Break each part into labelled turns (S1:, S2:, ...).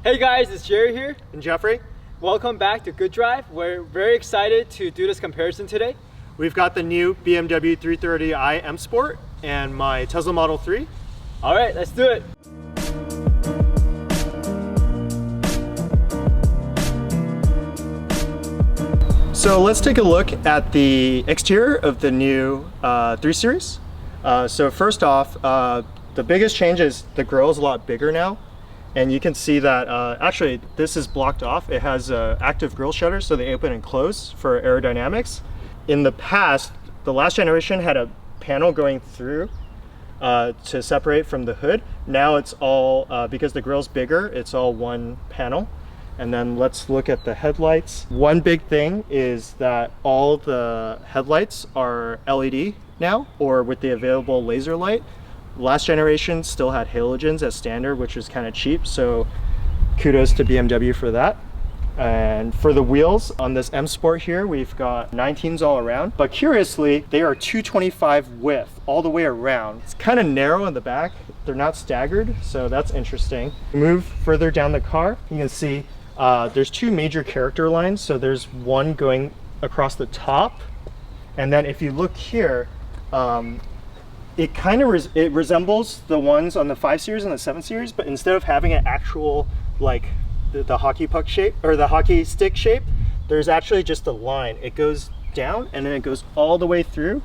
S1: Hey guys, it's Jerry here.
S2: And Jeffrey.
S1: Welcome back to Good Drive. We're very excited to do this comparison today.
S2: We've got the new BMW 330i M Sport and my Tesla Model 3.
S1: All right, let's do it.
S2: So let's take a look at the exterior of the new 3 Series. So first off, the biggest change is the grille is a lot bigger now. And you can see that actually this is blocked off. It has active grille shutters, so they open and close for aerodynamics. In the past, the last generation had a panel going through to separate from the hood. Now it's all, because the grille's bigger, it's all one panel. And then let's look at the headlights. One big thing is that all the headlights are LED now, or with the available laser light. Last generation still had halogens as standard, which was kind of cheap, so kudos to BMW for that. And for the wheels on this M Sport here, we've got 19s all around, but curiously they are 225 width all the way around. It's kind of narrow in the back, they're not staggered, so that's interesting. Move further down the car, you can see there's two major character lines. So there's one going across the top, and then if you look here, it kind of resembles the ones on the 5 Series and the 7 Series, but instead of having an actual like the hockey puck shape or the hockey stick shape, there's actually just a line. It goes down and then it goes all the way through,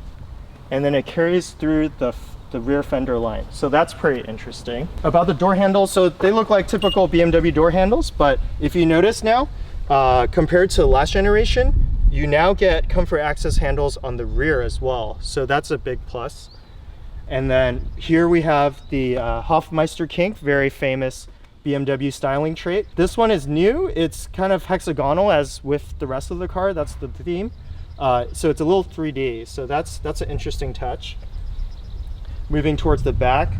S2: and then it carries through the rear fender line. So that's pretty interesting. About the door handles, so they look like typical BMW door handles, but if you notice now, compared to the last generation, you now get comfort access handles on the rear as well. So that's a big plus. And then here we have the Hofmeister kink, very famous BMW styling trait. This one is new. It's kind of hexagonal as with the rest of the car. That's the theme. So it's a little 3D. So that's an interesting touch. Moving towards the back,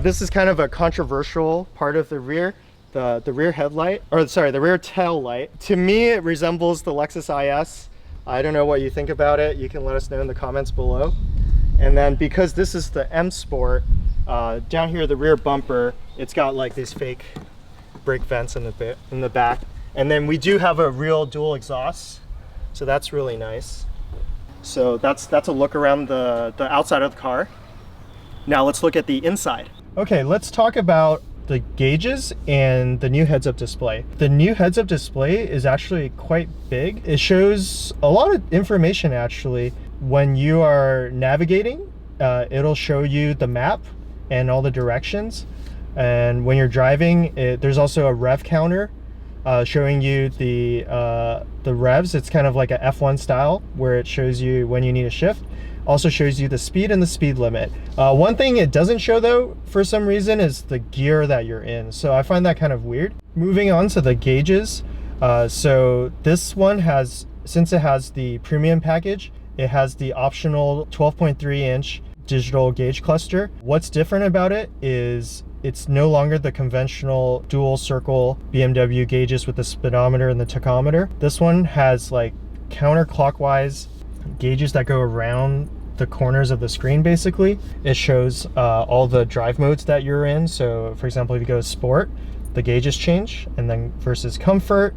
S2: this is kind of a controversial part of the rear. The rear headlight, or sorry, the rear tail light. To me, it resembles the Lexus IS. I don't know what you think about it. You can let us know in the comments below. And then because this is the M Sport, down here, the rear bumper, it's got like these fake brake vents in the back. And then we do have a real dual exhaust, so that's really nice. So that's a look around the outside of the car. Now let's look at the inside. Okay, let's talk about the gauges and the new heads-up display. The new heads-up display is actually quite big. It shows a lot of information actually. When you are navigating, it'll show you the map and all the directions. And when you're driving, there's also a rev counter showing you the revs. It's kind of like a F1 style where it shows you when you need a shift. Also shows you the speed and the speed limit. One thing it doesn't show though, for some reason, is the gear that you're in. So I find that kind of weird. Moving on to the gauges. So this one has, since it has the premium package, it has the optional 12.3-inch digital gauge cluster. What's different about it is it's no longer the conventional dual circle BMW gauges with the speedometer and the tachometer. This one has like counterclockwise gauges that go around the corners of the screen. Basically, it shows all the drive modes that you're in. So for example, if you go to sport, the gauges change, and then versus comfort,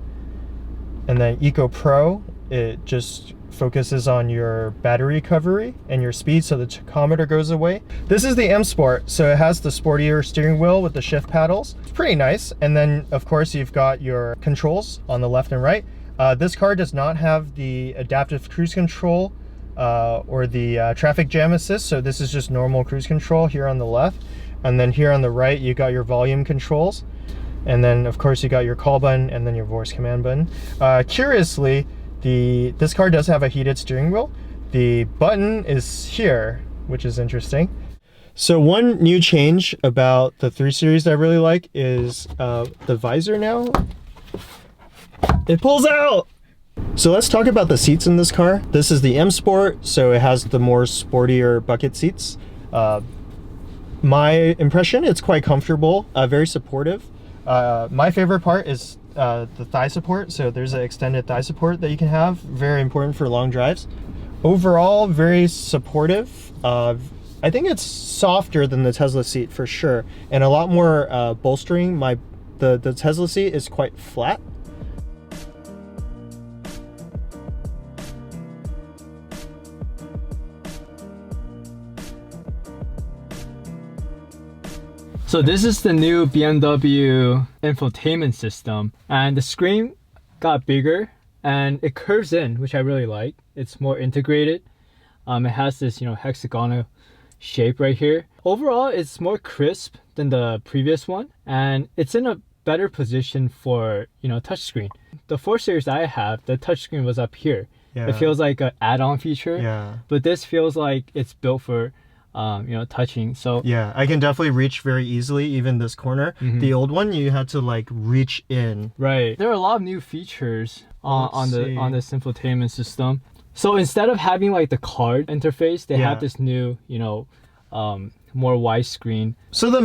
S2: and then Eco Pro, it just focuses on your battery recovery and your speed, so the tachometer goes away. This is the M Sport, so it has the sportier steering wheel with the shift paddles. It's pretty nice. And then of course you've got your controls on the left and right. This car does not have the adaptive cruise control or the traffic jam assist, so this is just normal cruise control here on the left. And then here on the right you got your volume controls, and then of course you got your call button and then your voice command button. Curiously, this car does have a heated steering wheel. The button is here, which is interesting. So one new change about the 3 Series that I really like is the visor now. It pulls out! So let's talk about the seats in this car. This is the M Sport, so it has the more sportier bucket seats. My impression, it's quite comfortable, very supportive. My favorite part is the thigh support. So there's an extended thigh support that you can have, very important for long drives. Overall, very supportive. I think it's softer than the Tesla seat for sure, and a lot more bolstering. My The Tesla seat is quite flat.
S1: So this is the new BMW infotainment system, and the screen got bigger and it curves in, which I really like. It's more integrated. It has this, hexagonal shape right here. Overall, it's more crisp than the previous one, and it's in a better position for, touchscreen. The 4 Series I have, the touchscreen was up here.
S2: Yeah.
S1: It feels like an add-on feature.
S2: Yeah.
S1: But this feels like it's built for touching. So
S2: yeah, I can definitely reach very easily, even this corner. The old one, you had to like reach in.
S1: Right. There are a lot of new features on this infotainment system. So instead of having like the card interface, they have this new, more widescreen.
S2: So the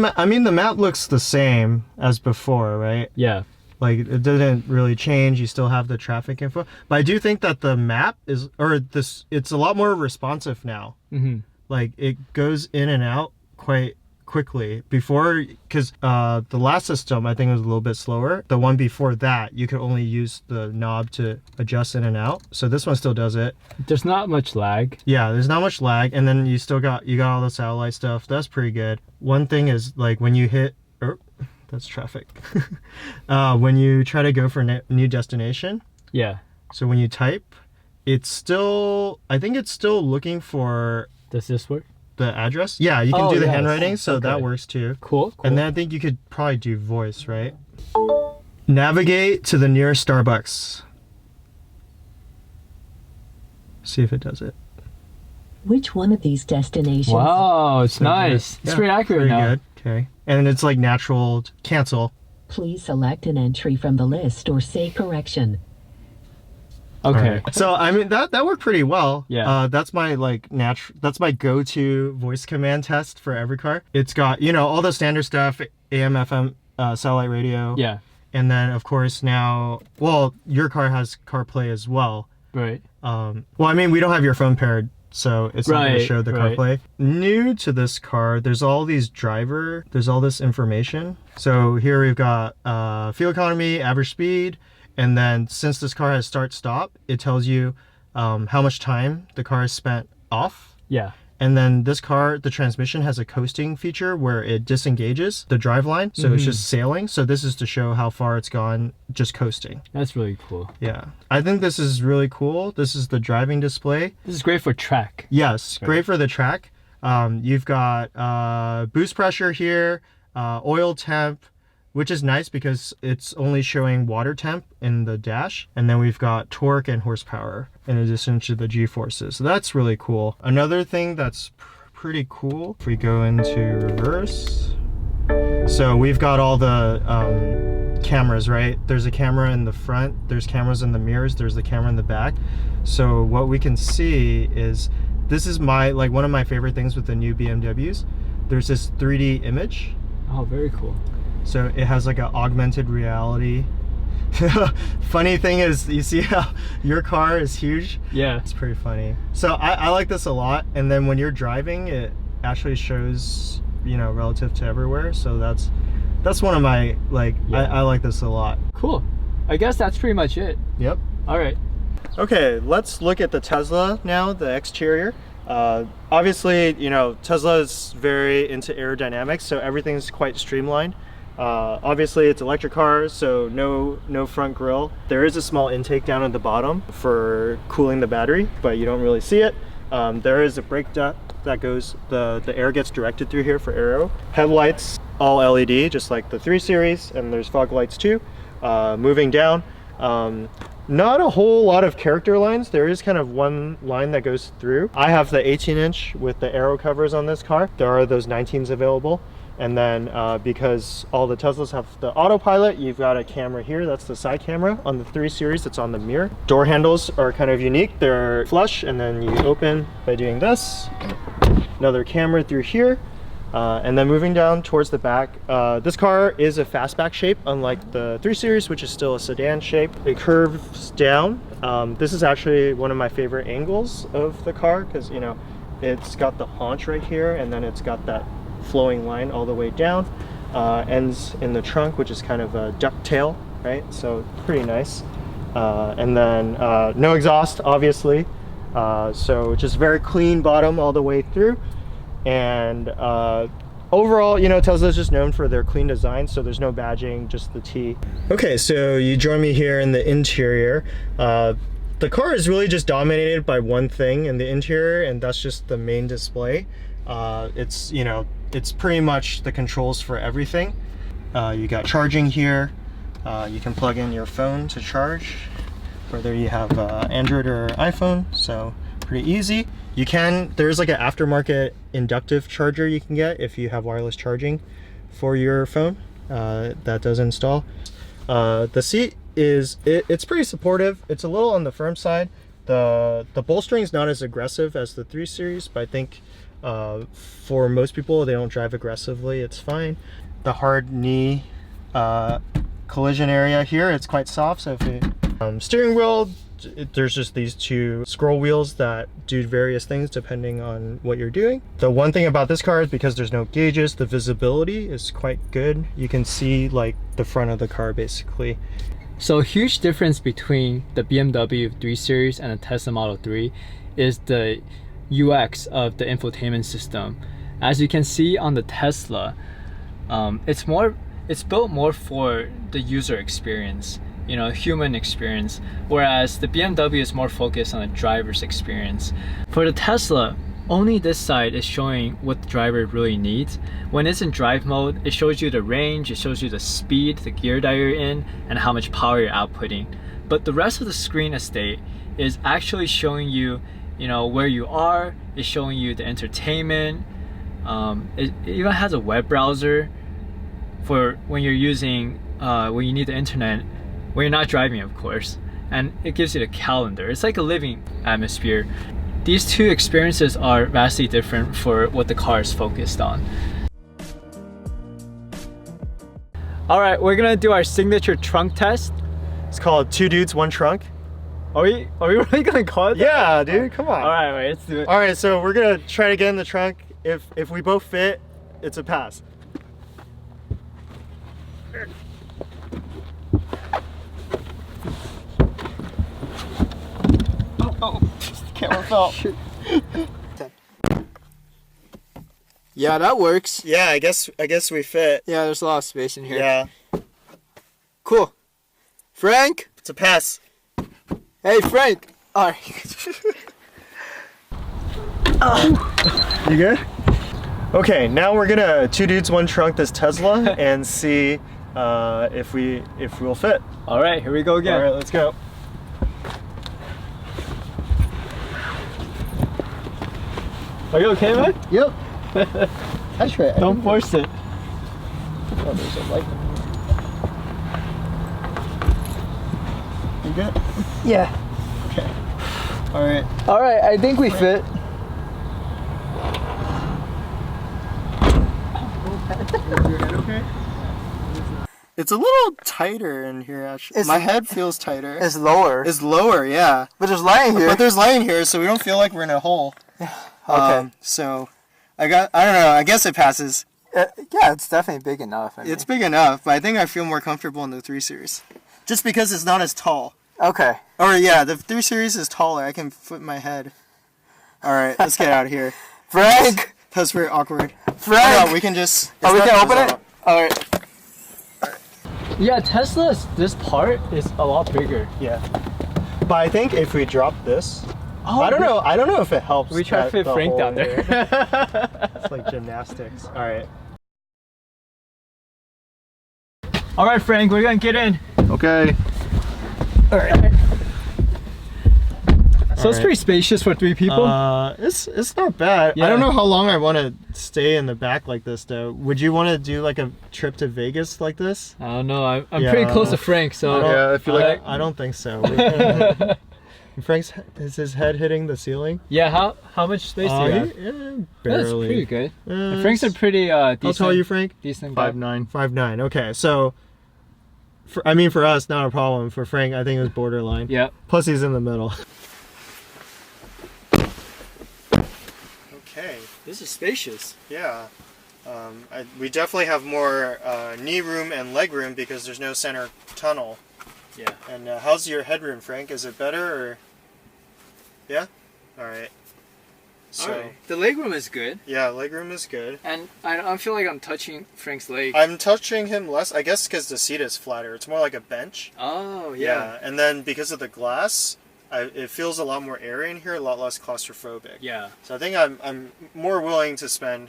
S2: map looks the same as before, right?
S1: Yeah.
S2: Like it didn't really change. You still have the traffic info, but I do think that the map it's a lot more responsive now. Like it goes in and out quite quickly. Before, because the last system I think was a little bit slower. The one before that, you could only use the knob to adjust in and out. So this one still does it.
S1: There's not much lag.
S2: Yeah, there's not much lag, and then you got all the satellite stuff. That's pretty good. One thing is like when you hit, that's traffic. When you try to go for a new destination.
S1: Yeah.
S2: So when you type, I think it's still looking for.
S1: Does this work?
S2: The address? Yeah, you can do the handwriting, so that works too.
S1: Cool.
S2: And then I think you could probably do voice, right? Navigate to the nearest Starbucks. See if it does it.
S3: Which one of these destinations?
S1: Wow, it's nice. It's pretty accurate now.
S2: Good. Okay. And it's like natural cancel.
S3: Please select an entry from the list or say correction.
S1: Okay.
S2: Right. So that worked pretty well.
S1: Yeah.
S2: That's my that's my go-to voice command test for every car. It's got all the standard stuff, AM, FM, satellite radio.
S1: Yeah.
S2: And then of course now, your car has CarPlay as well.
S1: Right.
S2: We don't have your phone paired, so it's not going to show the CarPlay. New to this car, there's all this information. So here we've got fuel economy, average speed. And then since this car has start-stop, it tells you how much time the car has spent off.
S1: Yeah.
S2: And then this car, the transmission has a coasting feature where it disengages the driveline. So it's just sailing. So this is to show how far it's gone just coasting.
S1: That's really cool.
S2: Yeah. I think this is really cool. This is the driving display.
S1: This is great for track.
S2: Yes, great for the track. You've got boost pressure here, oil temp, which is nice because it's only showing water temp in the dash. And then we've got torque and horsepower in addition to the G-forces. So that's really cool. Another thing that's pretty cool, if we go into reverse. So we've got all the cameras, right? There's a camera in the front, there's cameras in the mirrors, there's the camera in the back. So what we can see is, this is one of my favorite things with the new BMWs. There's this 3D image.
S1: Oh, very cool.
S2: So it has like an augmented reality. Funny thing is, you see how your car is huge?
S1: Yeah.
S2: It's pretty funny. So I like this a lot. And then when you're driving, it actually shows, relative to everywhere. So that's one of my, I like this a lot.
S1: Cool. I guess that's pretty much it.
S2: Yep.
S1: All right.
S2: Okay, let's look at the Tesla now, the exterior. Obviously, Tesla is very into aerodynamics, so everything's quite streamlined. Obviously it's electric cars, so no front grille. There is a small intake down at the bottom for cooling the battery, but you don't really see it. There is a brake duct that goes, the air gets directed through here for aero. Headlights, all LED, just like the 3 Series, and there's fog lights too. Moving down, not a whole lot of character lines. There is kind of one line that goes through. I have the 18-inch with the aero covers on this car. There are those 19s available. And then because all the Teslas have the autopilot, you've got a camera here. That's the side camera on the 3 Series. That's on the mirror. Door handles are kind of unique. They're flush, and then you open by doing this. Another camera through here. And then moving down towards the back, this car is a fastback shape, unlike the 3 Series, which is still a sedan shape. It curves down. This is actually one of my favorite angles of the car because, it's got the haunch right here, and then it's got that flowing line all the way down. ends in the trunk, which is kind of a ducktail, right? So pretty nice. And then no exhaust, obviously. So just very clean bottom all the way through. And overall, you know, Tesla's just known for their clean design, so there's no badging, just the T. Okay, so you join me here in the interior. The car is really just dominated by one thing in the interior, and that's just the main display. It's, you know, it's pretty much the controls for everything. You got charging here. You can plug in your phone to charge, whether you have Android or iPhone, so pretty easy. You can, there's like an aftermarket inductive charger you can get if you have wireless charging for your phone. That does install. The seat is, it's pretty supportive. It's a little on the firm side. The bolstering is not as aggressive as the 3 Series, but I think for most people, they don't drive aggressively, it's fine. The hard knee collision area here, it's quite soft, so if it, steering wheel, there's just these 2 scroll wheels that do various things depending on what you're doing. The one thing about this car is because there's no gauges, the visibility is quite good. You can see like the front of the car basically.
S1: So a huge difference between the BMW 3 Series and the Tesla Model 3 is the UX of the infotainment system. As you can see on the Tesla, it's built more for the user experience, you know, human experience, whereas the BMW is more focused on the driver's experience. For the Tesla, only this side is showing what the driver really needs. When it's in drive mode, it shows you the range, it shows you the speed, the gear that you're in, and how much power you're outputting. But the rest of the screen estate is actually showing you, you know, where you are, it's showing you the entertainment. It even has a web browser for when you're using, when you need the internet, when you're not driving, of course. And it gives you the calendar. It's like a living atmosphere. These 2 experiences are vastly different for what the car is focused on. All right, we're gonna do our signature trunk test.
S2: It's called 2 dudes, 1 trunk.
S1: Are we really gonna call it that?
S2: Yeah, dude, come on.
S1: All right, wait, let's do it.
S2: All right, so we're gonna try to get in the trunk. If we both fit, it's a pass. Oh, camera fell.
S1: Yeah, that works.
S2: Yeah, I guess we fit.
S1: Yeah, there's a lot of space in here.
S2: Yeah.
S1: Cool. Frank?
S2: It's a pass.
S1: Hey, Frank. All right.
S2: You good? Okay, now we're gonna 2 dudes, 1 trunk this Tesla and see if we'll fit.
S1: All right, here we go again.
S2: All right, let's go.
S1: Are you okay, man?
S2: Yep. That's right.
S1: Don't force it.
S2: Oh, there's a light. You good?
S1: Yeah.
S2: Okay. All right.
S1: All right, I think we fit.
S2: Okay. It's a little tighter in here, actually. My head feels tighter.
S1: It's lower.
S2: It's lower, yeah.
S1: But there's light here.
S2: But there's light here, so we don't feel like we're in a hole.
S1: Okay.
S2: So, I don't know. I guess it passes.
S1: Yeah, it's definitely big enough.
S2: It's big enough, but I think I feel more comfortable in the 3 Series. Just because it's not as tall.
S1: Okay.
S2: Or yeah, the 3 Series is taller. I can flip my head. Alright, let's get out of here.
S1: Frank!
S2: That's very awkward.
S1: Frank!
S2: No, we can just...
S1: Oh, we can open it? Alright. Yeah, Tesla's, this part is a lot bigger.
S2: Yeah. But I think if we drop this...
S1: Oh,
S2: I don't know if it helps.
S1: We try to fit Frank down there.
S2: It's like gymnastics. Alright.
S1: Alright, Frank, we're gonna get in.
S2: Okay.
S1: Alright. So it's pretty spacious for 3 people.
S2: It's not bad.
S1: Yeah.
S2: I don't know how long I want to stay in the back like this though. Would you want to do like a trip to Vegas like this?
S1: I don't know. I'm pretty close to Frank, so
S2: yeah, I feel like I don't think so. Is his head hitting the ceiling?
S1: Yeah. How much space do you have?
S2: Barely.
S1: That's pretty good. Frank's a pretty decent.
S2: How tall are you, Frank?
S1: Decent guy.
S2: 5'9". 5'9". Okay, so. For us, not a problem. For Frank, I think it was borderline.
S1: Yeah.
S2: Plus, he's in the middle. Okay.
S1: This is spacious.
S2: Yeah. We definitely have more knee room and leg room because there's no center tunnel.
S1: Yeah.
S2: And how's your headroom, Frank? Is it better or? Yeah? Alright. So,
S1: Alright. The legroom is good.
S2: yeah, legroom is good.
S1: And I feel like I'm touching Frank's leg.
S2: I'm touching him less, I guess because the seat is flatter. It's more like a bench.
S1: Oh, yeah.
S2: And then because of the glass, it feels a lot more airy in here, a lot less claustrophobic.
S1: Yeah.
S2: So I think I'm more willing to spend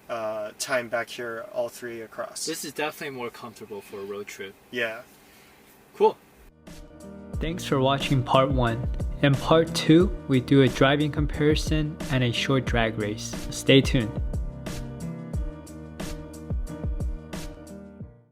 S2: time back here, all three across.
S1: This is definitely more comfortable for a road trip.
S2: Yeah.
S1: Cool. Thanks for watching part 1. In part 2, we do a driving comparison and a short drag race. Stay tuned.